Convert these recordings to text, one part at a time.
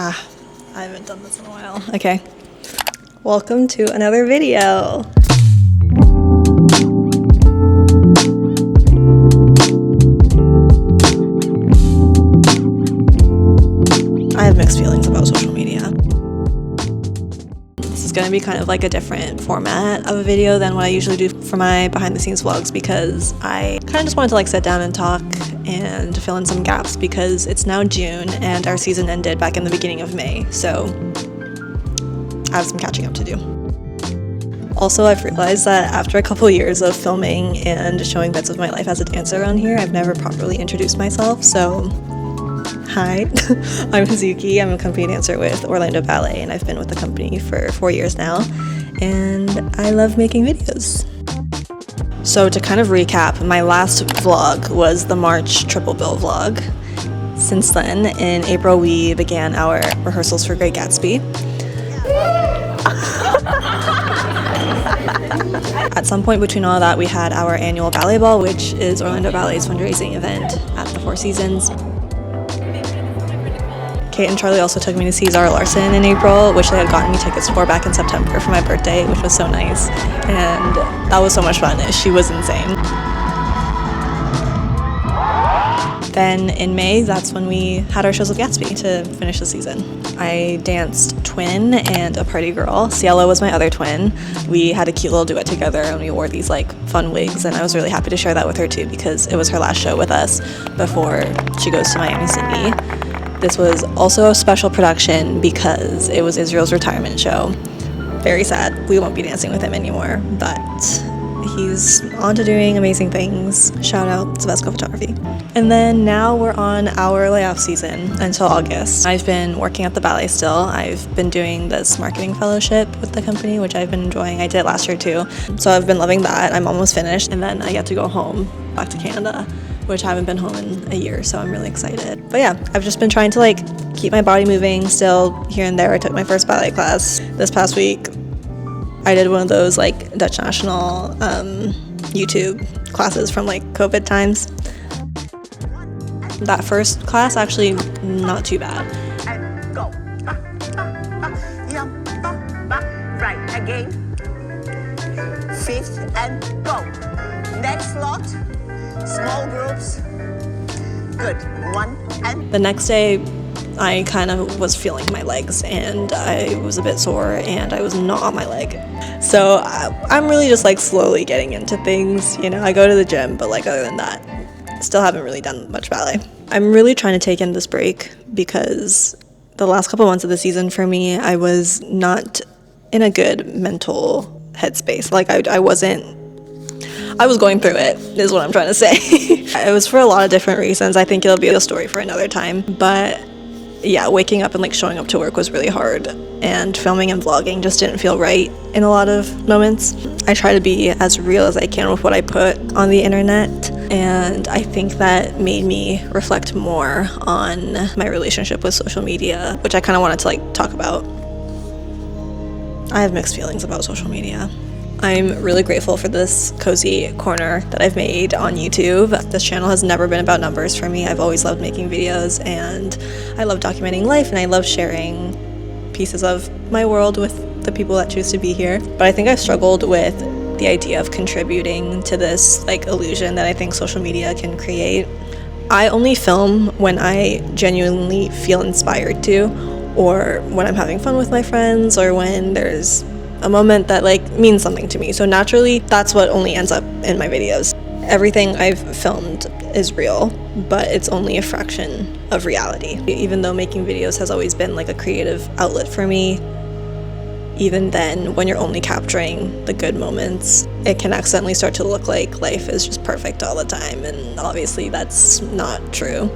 I haven't done this in a while. Okay. Welcome to another video. I have mixed feelings about social media. This is going to be kind of like a different format of a video than what I usually do for my behind the scenes vlogs, because I kind of just wanted to like sit down and talk and fill in some gaps, because it's now June and our season ended back in the beginning of May, so I have some catching up to do. Also, I've realized that after a couple years of filming and showing bits of my life as a dancer around here, I've never properly introduced myself, so hi, I'm Hazuki. I'm a company dancer with Orlando Ballet, and I've been with the company for 4 years now, and I love making videos. So to kind of recap, my last vlog was the March triple bill vlog. Since then, in April, we began our rehearsals for Great Gatsby. At some point between all of that, we had our annual ballet ball, which is Orlando Ballet's fundraising event at the Four Seasons. Kate and Charlie also took me to see Zara Larsson in April, which they had gotten me tickets for back in September for my birthday, which was so nice, and that was so much fun. She was insane. Then in May, that's when we had our shows with Gatsby to finish the season. I danced Twin and a Party Girl. Cielo was my other twin. We had a cute little duet together, and we wore these like fun wigs, and I was really happy to share that with her too, because it was her last show with us before she goes to Miami, Sydney. This was also a special production because it was Israel's retirement show. Very sad. We won't be dancing with him anymore, but he's on to doing amazing things. Shout out Zabesco Photography. And then now we're on our layoff season until August. I've been working at the ballet still. I've been doing this marketing fellowship with the company, which I've been enjoying. I did it last year too. So I've been loving that. I'm almost finished, and then I get to go home, back to Canada, which I haven't been home in a year, so I'm really excited. But yeah, I've just been trying to like keep my body moving still here and there. I took my first ballet class this past week. I did one of those like Dutch National YouTube classes from like COVID times. That first class, actually not too bad. And go. Right, again. Fifth and go. Next lot. Small groups. Good. One and... The next day, I kind of was feeling my legs, and I was a bit sore, and I was not on my leg. So I'm really just like slowly getting into things. You know, I go to the gym, but like other than that, still haven't really done much ballet. I'm really trying to take in this break because the last couple months of the season for me, I was not in a good mental headspace. Like I was going through it, is what I'm trying to say. It was for a lot of different reasons. I think it'll be a story for another time. But yeah, waking up and like showing up to work was really hard, and filming and vlogging just didn't feel right in a lot of moments. I try to be as real as I can with what I put on the internet, and I think that made me reflect more on my relationship with social media, which I kind of wanted to like talk about. I have mixed feelings about social media. I'm really grateful for this cozy corner that I've made on YouTube. This channel has never been about numbers for me. I've always loved making videos, and I love documenting life, and I love sharing pieces of my world with the people that choose to be here. But I think I've struggled with the idea of contributing to this like illusion that I think social media can create. I only film when I genuinely feel inspired to, or when I'm having fun with my friends, or when there's a moment that like means something to me. So naturally, that's what only ends up in my videos. Everything I've filmed is real, but it's only a fraction of reality. Even though making videos has always been like a creative outlet for me, even then, when you're only capturing the good moments, it can accidentally start to look like life is just perfect all the time, and obviously that's not true.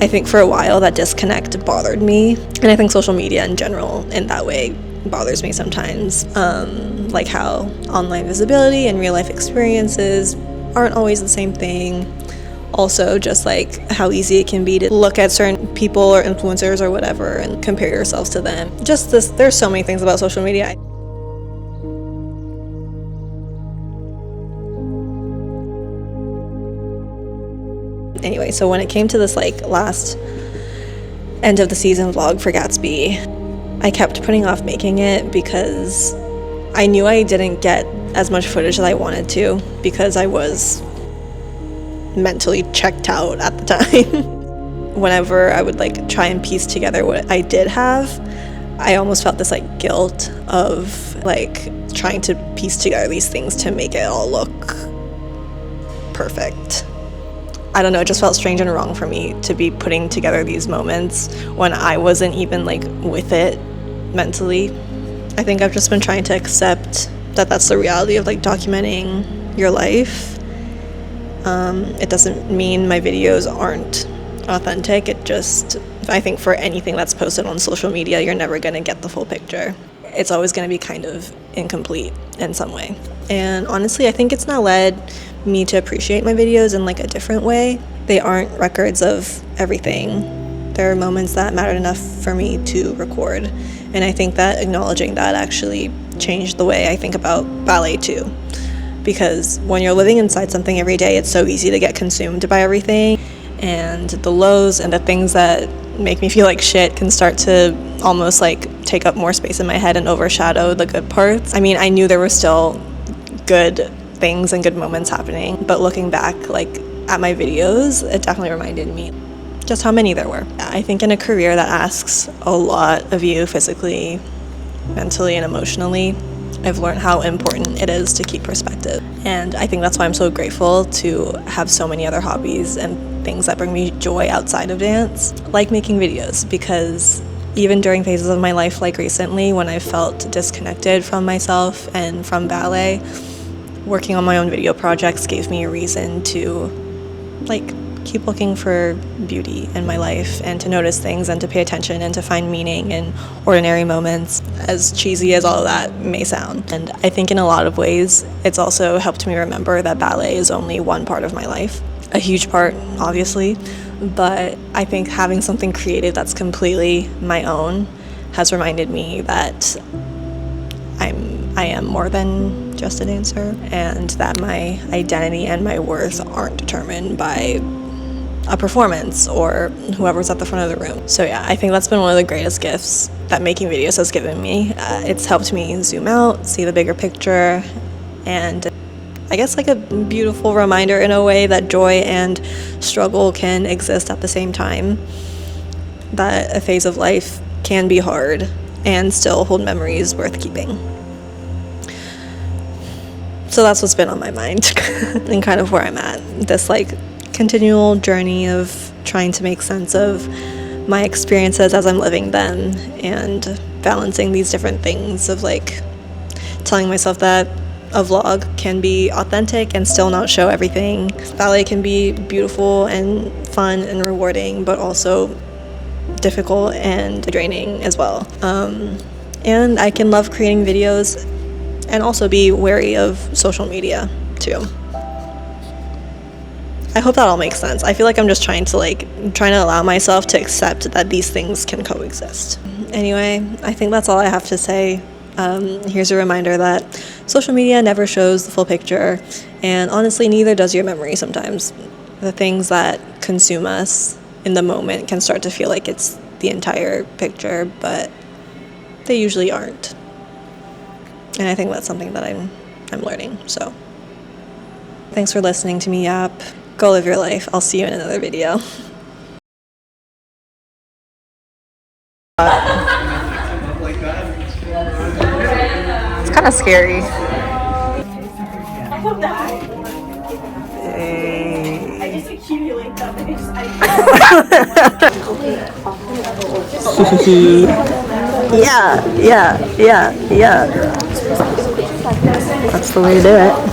I think for a while that disconnect bothered me, and I think social media in general in that way bothers me sometimes, like how online visibility and real life experiences aren't always the same thing. Also, just like how easy it can be to look at certain people or influencers or whatever and compare yourselves to them. Just this, there's so many things about social media. Anyway, so when it came to this like last end of the season vlog for Gatsby. I kept putting off making it because I knew I didn't get as much footage as I wanted to because I was mentally checked out at the time. Whenever I would like try and piece together what I did have, I almost felt this like guilt of like trying to piece together these things to make it all look perfect. I don't know, it just felt strange and wrong for me to be putting together these moments when I wasn't even like with it mentally. I think I've just been trying to accept that that's the reality of like documenting your life. It doesn't mean my videos aren't authentic. It just, I think for anything that's posted on social media, you're never going to get the full picture. It's always going to be kind of incomplete in some way. And honestly, I think it's now led me to appreciate my videos in like a different way. They aren't records of everything. There are moments that mattered enough for me to record. And I think that acknowledging that actually changed the way I think about ballet too. Because when you're living inside something every day, it's so easy to get consumed by everything. And the lows and the things that make me feel like shit can start to almost like take up more space in my head and overshadow the good parts. I mean, I knew there were still good things and good moments happening, but looking back like at my videos, it definitely reminded me just how many there were. I think in a career that asks a lot of you physically, mentally, and emotionally, I've learned how important it is to keep perspective. And I think that's why I'm so grateful to have so many other hobbies and things that bring me joy outside of dance, like making videos, because even during phases of my life like recently when I felt disconnected from myself and from ballet, working on my own video projects gave me a reason to like keep looking for beauty in my life and to notice things and to pay attention and to find meaning in ordinary moments, as cheesy as all of that may sound. And I think in a lot of ways, it's also helped me remember that ballet is only one part of my life. A huge part, obviously, but I think having something creative that's completely my own has reminded me that I am more than just a dancer, and that my identity and my worth aren't determined by a performance or whoever's at the front of the room. So yeah, I think that's been one of the greatest gifts that making videos has given me. It's helped me zoom out, see the bigger picture, and I guess like a beautiful reminder in a way that joy and struggle can exist at the same time, that a phase of life can be hard and still hold memories worth keeping. So that's what's been on my mind and kind of where I'm at. This like continual journey of trying to make sense of my experiences as I'm living them and balancing these different things of like telling myself that a vlog can be authentic and still not show everything. Ballet can be beautiful and fun and rewarding, but also difficult and draining as well. And I can love creating videos and also be wary of social media too. I hope that all makes sense. I feel like I'm just trying to allow myself to accept that these things can coexist. Anyway, I think that's all I have to say. Here's a reminder that social media never shows the full picture, and honestly, neither does your memory sometimes. The things that consume us in the moment can start to feel like it's the entire picture, but they usually aren't. And I think that's something that I'm learning. So thanks for listening to me yap. Go live your life. I'll see you in another video. It's kind of scary. I just accumulate them and yeah. That's the way to do it.